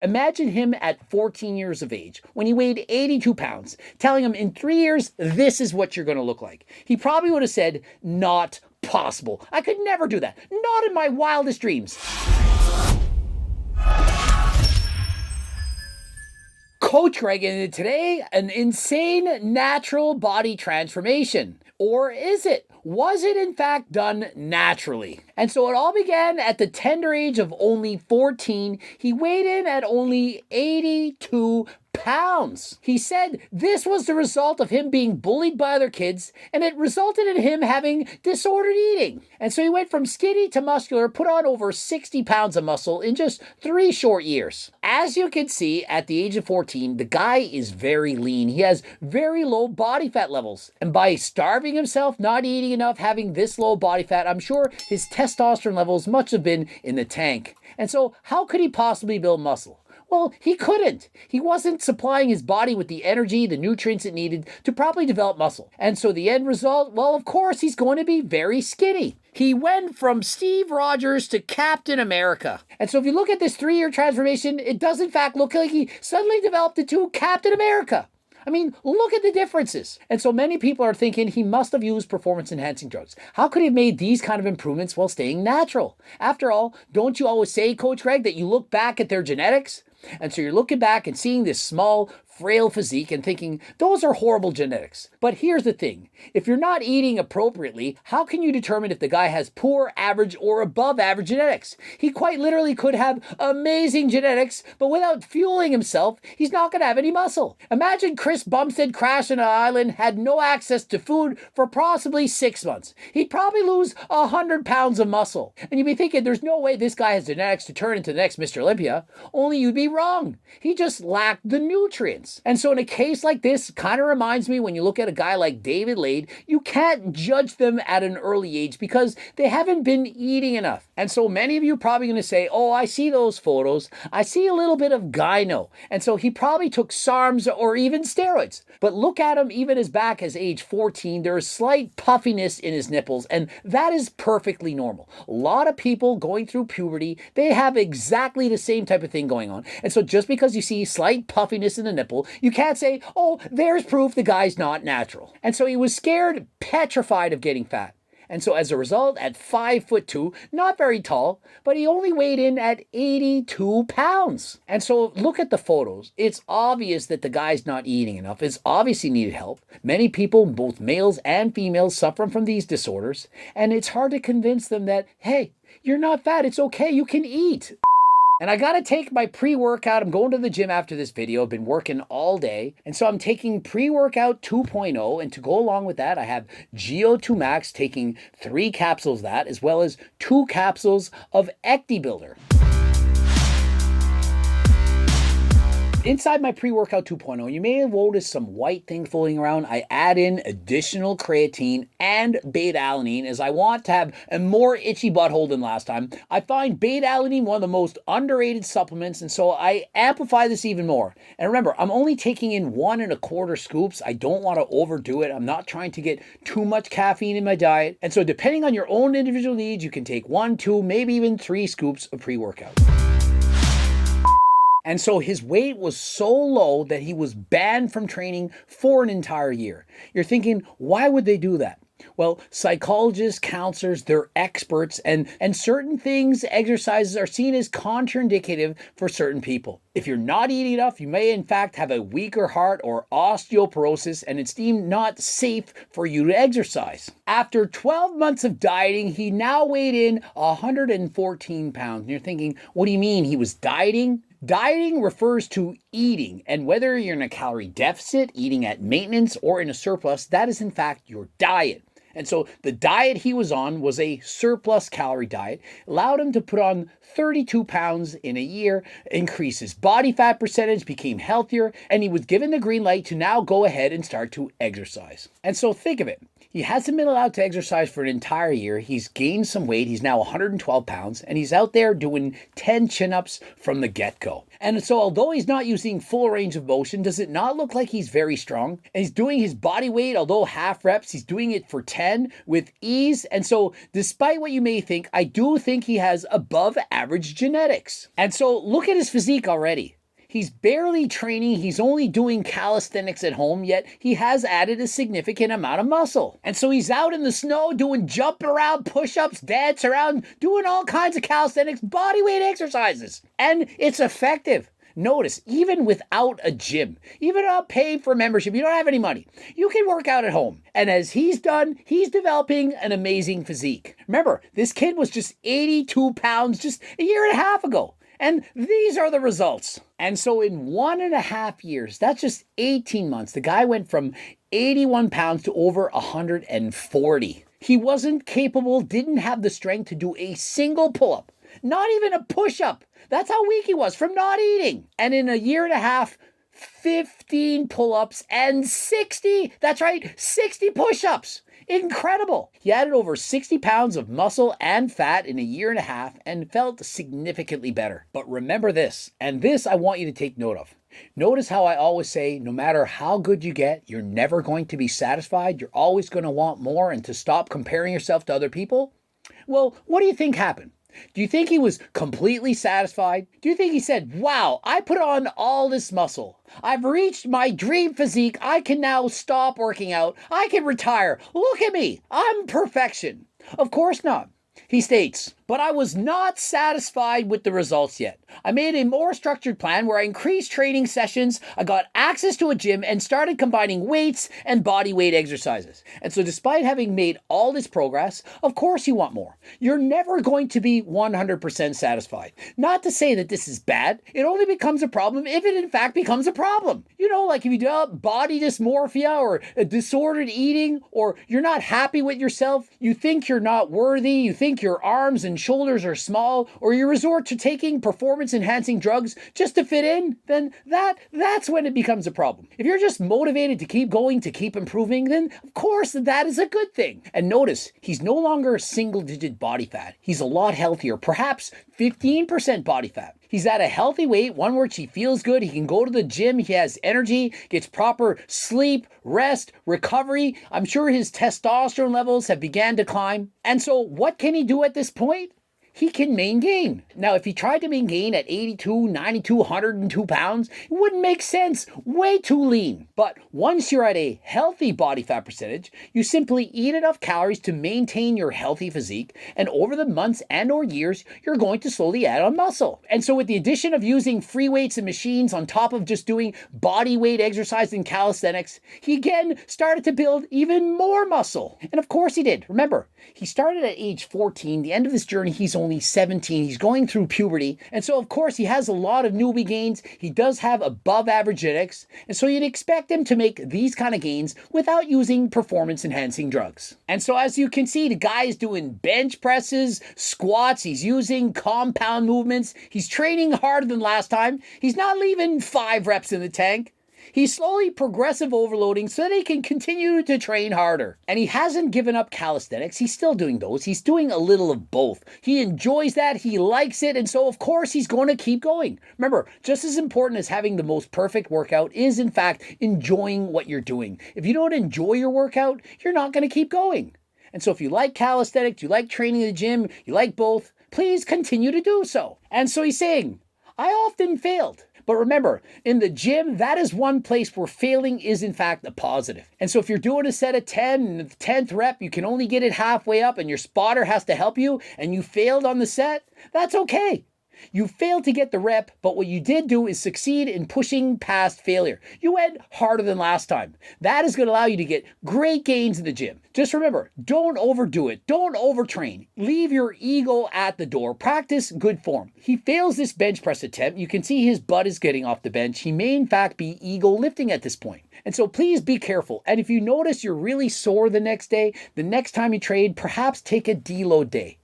Imagine him at 14 years of age when he weighed 82 pounds, telling him in 3 years, this is what you're going to look like. He probably would have said, not possible. I could never do that. Not in my wildest dreams. Coach Greg, and today, an insane natural body transformation. Or is it? Was it in fact done naturally? And so it all began at the tender age of only 14. He weighed in at only 82 pounds. He said this was the result of him being bullied by other kids, and it resulted in him having disordered eating. And so he went from skinny to muscular, put on over 60 pounds of muscle in just 3 short years. As you can see, at the age of 14, the guy is very lean. He has very low body fat levels. And by starving himself, not eating enough, having this low body fat, I'm sure his testosterone levels must have been in the tank. And so how could he possibly build muscle? Well, he couldn't. He wasn't supplying his body with the energy, the nutrients it needed to properly develop muscle. And so the end result, well, of course, he's going to be very skinny. He went from Steve Rogers to Captain America. And so if you look at this 3-year transformation, it does in fact look like he suddenly developed into Captain America. I mean, look at the differences. And so many people are thinking he must have used performance-enhancing drugs. How could he have made these kind of improvements while staying natural? After all, don't you always say, Coach Greg, that you look back at their genetics? And so you're looking back and seeing this small, frail physique and thinking, those are horrible genetics. But here's the thing. If you're not eating appropriately, how can you determine if the guy has poor, average, or above average genetics? He quite literally could have amazing genetics, but without fueling himself, he's not going to have any muscle. Imagine Chris Bumstead crashed on an island, had no access to food for possibly 6 months. He'd probably lose 100 pounds of muscle. And you'd be thinking, there's no way this guy has genetics to turn into the next Mr. Olympia. Only you'd be wrong. He just lacked the nutrients. And so in a case like this, kind of reminds me when you look at a guy like David Lade, you can't judge them at an early age because they haven't been eating enough. And so many of you are probably going to say, oh, I see those photos. I see a little bit of gyno. And so he probably took SARMs or even steroids. But look at him even as back as age 14. There is slight puffiness in his nipples, and that is perfectly normal. A lot of people going through puberty, they have exactly the same type of thing going on. And so just because you see slight puffiness in the nipple, you can't say, oh, there's proof the guy's not natural. And so he was scared, petrified of getting fat. And so as a result, at 5'2", not very tall, but he only weighed in at 82 pounds. And so look at the photos. It's obvious that the guy's not eating enough. It's obvious he needed help. Many people, both males and females, suffer from these disorders. And it's hard to convince them that, hey, you're not fat. It's okay. You can eat. And I gotta take my pre-workout. I'm going to the gym after this video. I've been working all day. And so I'm taking pre-workout 2.0. And to go along with that, I have GO2 Max, taking 3 capsules of that, as well as 2 capsules of Ecti Builder. Inside my pre-workout 2.0, you may have noticed some white thing floating around. I add in additional creatine and beta-alanine as I want to have a more itchy butthole than last time. I find beta-alanine one of the most underrated supplements, and so I amplify this even more. And remember, I'm only taking in 1 1/4 scoops. I don't want to overdo it. I'm not trying to get too much caffeine in my diet. And so depending on your own individual needs, you can take 1, 2, maybe even 3 scoops of pre-workout. And so his weight was so low that he was banned from training for an entire year. You're thinking, why would they do that? Well, psychologists, counselors, they're experts, and certain things, exercises are seen as contraindicative for certain people. If you're not eating enough, you may in fact have a weaker heart or osteoporosis, and it's deemed not safe for you to exercise. After 12 months of dieting, he now weighed in 114 pounds. And you're thinking, what do you mean he was dieting? Dieting refers to eating, and whether you're in a calorie deficit, eating at maintenance, or in a surplus, that is in fact your diet. And so the diet he was on was a surplus calorie diet, allowed him to put on 32 pounds in a year, increase his body fat percentage, became healthier, and he was given the green light to now go ahead and start to exercise. And so think of it. He hasn't been allowed to exercise for an entire year. He's gained some weight. He's now 112 pounds, and he's out there doing 10 chin-ups from the get-go. And so although he's not using full range of motion, does it not look like he's very strong? And he's doing his body weight, although half reps, he's doing it for 10 with ease. And so despite what you may think, I do think he has above average genetics. And so look at his physique already. He's barely training, he's only doing calisthenics at home, yet he has added a significant amount of muscle. And so he's out in the snow doing jumping around, push-ups, dance around, doing all kinds of calisthenics, bodyweight exercises. And it's effective. Notice, even without a gym, even without paying for membership, you don't have any money, you can work out at home. And as he's done, he's developing an amazing physique. Remember, this kid was just 82 pounds just a year and a half ago. And these are the results. And so in 1.5 years, that's just 18 months, the guy went from 81 pounds to over 140. He wasn't capable, didn't have the strength to do a single pull-up, not even a push-up. That's how weak he was from not eating. And in a year and a half, 15 pull-ups and 60 push-ups. Incredible. He added over 60 pounds of muscle and fat in a year and a half and felt significantly better. But remember this, and this I want you to take note of. Notice how I always say, no matter how good you get, you're never going to be satisfied. You're always going to want more and to stop comparing yourself to other people. Well, what do you think happened? Do you think he was completely satisfied? Do you think he said, wow, I put on all this muscle. I've reached my dream physique. I can now stop working out. I can retire. Look at me. I'm perfection. Of course not. He states, but I was not satisfied with the results yet. I made a more structured plan where I increased training sessions, I got access to a gym, and started combining weights and body weight exercises. And so despite having made all this progress, of course you want more. You're never going to be 100% satisfied. Not to say that this is bad. It only becomes a problem if it in fact becomes a problem. You know, like if you develop body dysmorphia or a disordered eating, or you're not happy with yourself, you think you're not worthy, you think your arms and shoulders are small, or you resort to taking performance-enhancing drugs just to fit in, then that's when it becomes a problem. If you're just motivated to keep going, to keep improving, then of course that is a good thing. And notice, he's no longer single-digit body fat. He's a lot healthier, perhaps 15% body fat. He's at a healthy weight, one where he feels good, he can go to the gym, he has energy, gets proper sleep, rest, recovery. I'm sure his testosterone levels have began to climb. And so what can he do at this point? He can maintain. Now, if he tried to maintain at 82, 92, 102 pounds, it wouldn't make sense. Way too lean. But once you're at a healthy body fat percentage, you simply eat enough calories to maintain your healthy physique, and over the months and or years, you're going to slowly add on muscle. And so with the addition of using free weights and machines on top of just doing body weight exercise and calisthenics, he again started to build even more muscle. And of course he did. Remember, he started at age 14. The end of this journey, he's only 17. He's going through puberty. And so, of course, he has a lot of newbie gains. He does have above average genetics. And so you'd expect him to make these kind of gains without using performance enhancing drugs. And so as you can see, the guy is doing bench presses, squats. He's using compound movements. He's training harder than last time. He's not leaving 5 reps in the tank. He's slowly progressive overloading so that he can continue to train harder. And he hasn't given up calisthenics. He's still doing those. He's doing a little of both. He enjoys that. He likes it. And so, of course, he's going to keep going. Remember, just as important as having the most perfect workout is, in fact, enjoying what you're doing. If you don't enjoy your workout, you're not going to keep going. And so if you like calisthenics, you like training in the gym, you like both, please continue to do so. And so he's saying, I often failed. But remember, in the gym, that is one place where failing is in fact a positive. And so if you're doing a set of 10, and the 10th rep, you can only get it halfway up and your spotter has to help you and you failed on the set, that's okay. You failed to get the rep, but what you did do is succeed in pushing past failure. You went harder than last time. That is going to allow you to get great gains in the gym. Just remember, don't overdo it. Don't overtrain. Leave your ego at the door. Practice good form. He fails this bench press attempt. You can see his butt is getting off the bench. He may in fact be ego lifting at this point. And so please be careful. And if you notice you're really sore the next day, the next time you train, perhaps take a deload day.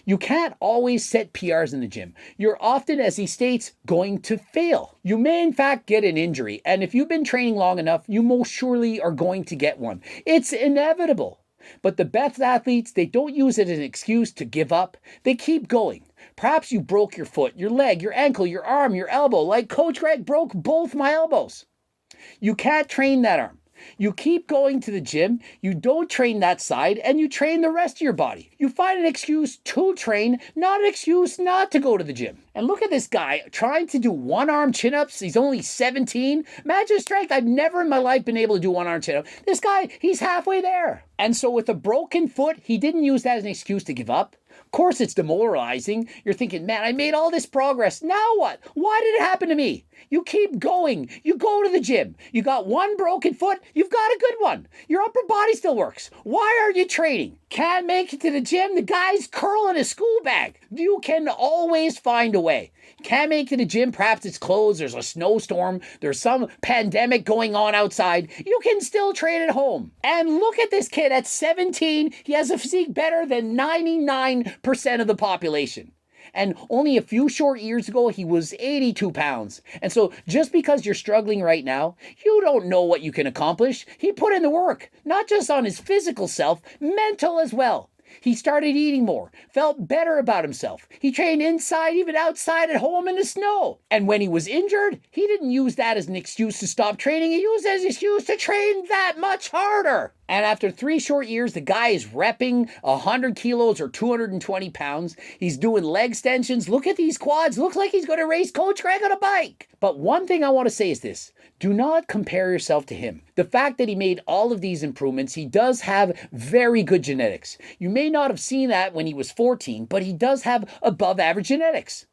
You can't always set PRs in the gym. You're often, as he states, going to fail. You may in fact get an injury, and if you've been training long enough, you most surely are going to get one. It's inevitable. But the best athletes, they don't use it as an excuse to give up. They keep going. Perhaps you broke your foot, your leg, your ankle, your arm, your elbow, like Coach Greg broke both my elbows. You can't train that arm. You keep going to the gym, you don't train that side, and you train the rest of your body. You find an excuse to train, not an excuse not to go to the gym. And look at this guy trying to do one-arm chin-ups. He's only 17. Imagine his strength. I've never in my life been able to do one-arm chin-up. This guy, he's halfway there. And so with a broken foot, he didn't use that as an excuse to give up. Of course, it's demoralizing. You're thinking, man, I made all this progress. Now what? Why did it happen to me? You keep going. You go to the gym. You got one broken foot. You've got a good one. Your upper body still works. Why are you training? Can't make it to the gym. The guy's curling a school bag. You can always find a way. Can't make it to the gym. Perhaps it's closed. There's a snowstorm. There's some pandemic going on outside. You can still train at home. And look at this kid at 17. He has a physique better than 99% of the population. And only a few short years ago, he was 82 pounds. And so just because you're struggling right now, you don't know what you can accomplish. He put in the work, not just on his physical self, mental as well. He started eating more, felt better about himself. He trained inside, even outside at home in the snow. And when he was injured, he didn't use that as an excuse to stop training. He used it as an excuse to train that much harder. And after 3 short years, the guy is repping 100 kilos or 220 pounds. He's doing leg extensions. Look at these quads. Looks like he's going to race Coach Greg on a bike. But one thing I want to say is this. Do not compare yourself to him. The fact that he made all of these improvements, he does have very good genetics. You may not have seen that when he was 14, but he does have above average genetics.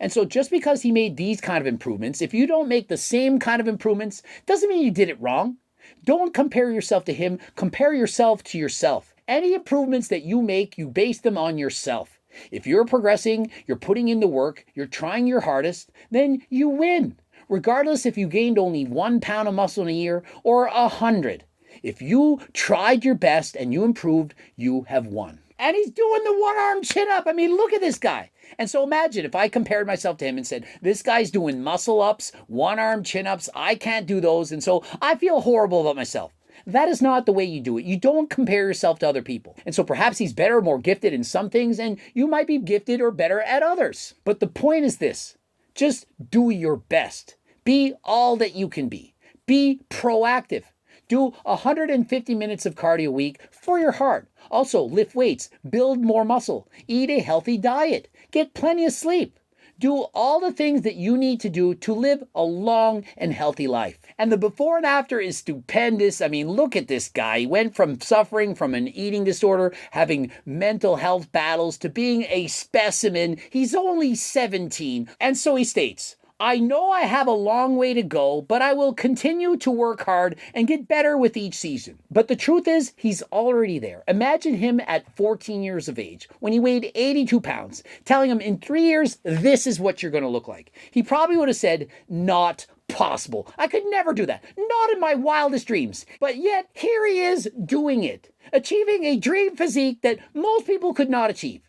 And so just because he made these kind of improvements, if you don't make the same kind of improvements, doesn't mean you did it wrong. Don't compare yourself to him. Compare yourself to yourself. Any improvements that you make, you base them on yourself. If you're progressing, you're putting in the work, you're trying your hardest, then you win. Regardless if you gained only 1 pound of muscle in a year or 100. If you tried your best and you improved, you have won. And he's doing the one-arm chin-up. I mean, look at this guy. And so imagine if I compared myself to him and said, this guy's doing muscle-ups, one-arm chin-ups. I can't do those, and so I feel horrible about myself. That is not the way you do it. You don't compare yourself to other people. And so perhaps he's better, more gifted in some things, and you might be gifted or better at others. But the point is this. Just do your best. Be all that you can be. Be proactive. Do 150 minutes of cardio a week for your heart. Also, lift weights, build more muscle, eat a healthy diet, get plenty of sleep. Do all the things that you need to do to live a long and healthy life. And the before and after is stupendous. I mean, look at this guy. He went from suffering from an eating disorder, having mental health battles, to being a specimen. He's only 17. And so he states, I know I have a long way to go, but I will continue to work hard and get better with each season. But the truth is, he's already there. Imagine him at 14 years of age, when he weighed 82 pounds, telling him in 3 years, this is what you're going to look like. He probably would have said, not possible. I could never do that. Not in my wildest dreams. But yet, here he is doing it, achieving a dream physique that most people could not achieve.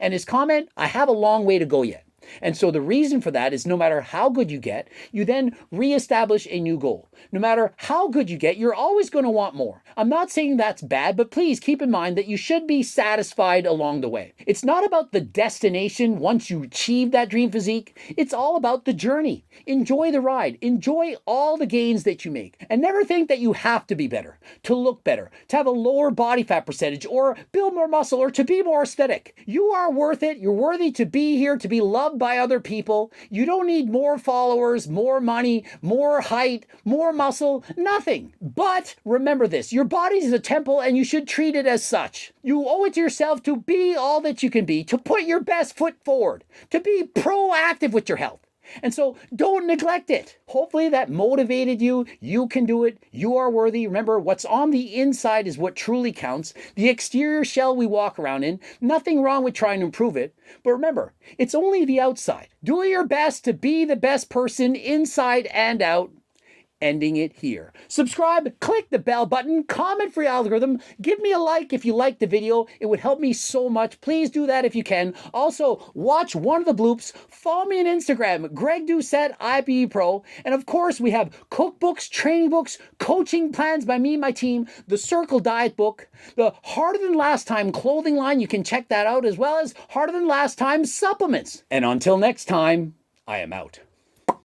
And his comment, I have a long way to go yet. And so the reason for that is no matter how good you get, you then reestablish a new goal. No matter how good you get, you're always going to want more. I'm not saying that's bad, but please keep in mind that you should be satisfied along the way. It's not about the destination once you achieve that dream physique. It's all about the journey. Enjoy the ride. Enjoy all the gains that you make. And never think that you have to be better, to look better, to have a lower body fat percentage, or build more muscle, or to be more aesthetic. You are worth it. You're worthy to be here, to be loved by other people. You don't need more followers, more money, more height, more muscle, nothing. But remember this, your body is a temple and you should treat it as such. You owe it to yourself to be all that you can be, to put your best foot forward, to be proactive with your health. And so don't neglect it. Hopefully that motivated you. You can do it. You are worthy. Remember, what's on the inside is what truly counts. The exterior shell we walk around in, nothing wrong with trying to improve it. But remember, it's only the outside. Do your best to be the best person inside and out. Ending it here. Subscribe, click the bell button, comment for your algorithm, give me a like if you liked the video. It would help me so much. Please do that if you can. Also, watch one of the bloops. Follow me on Instagram, Greg Doucette, IPE Pro. And of course, we have cookbooks, training books, coaching plans by me and my team, the Circle Diet book, the Harder Than Last Time clothing line. You can check that out, as well as Harder Than Last Time supplements. And until next time, I am out.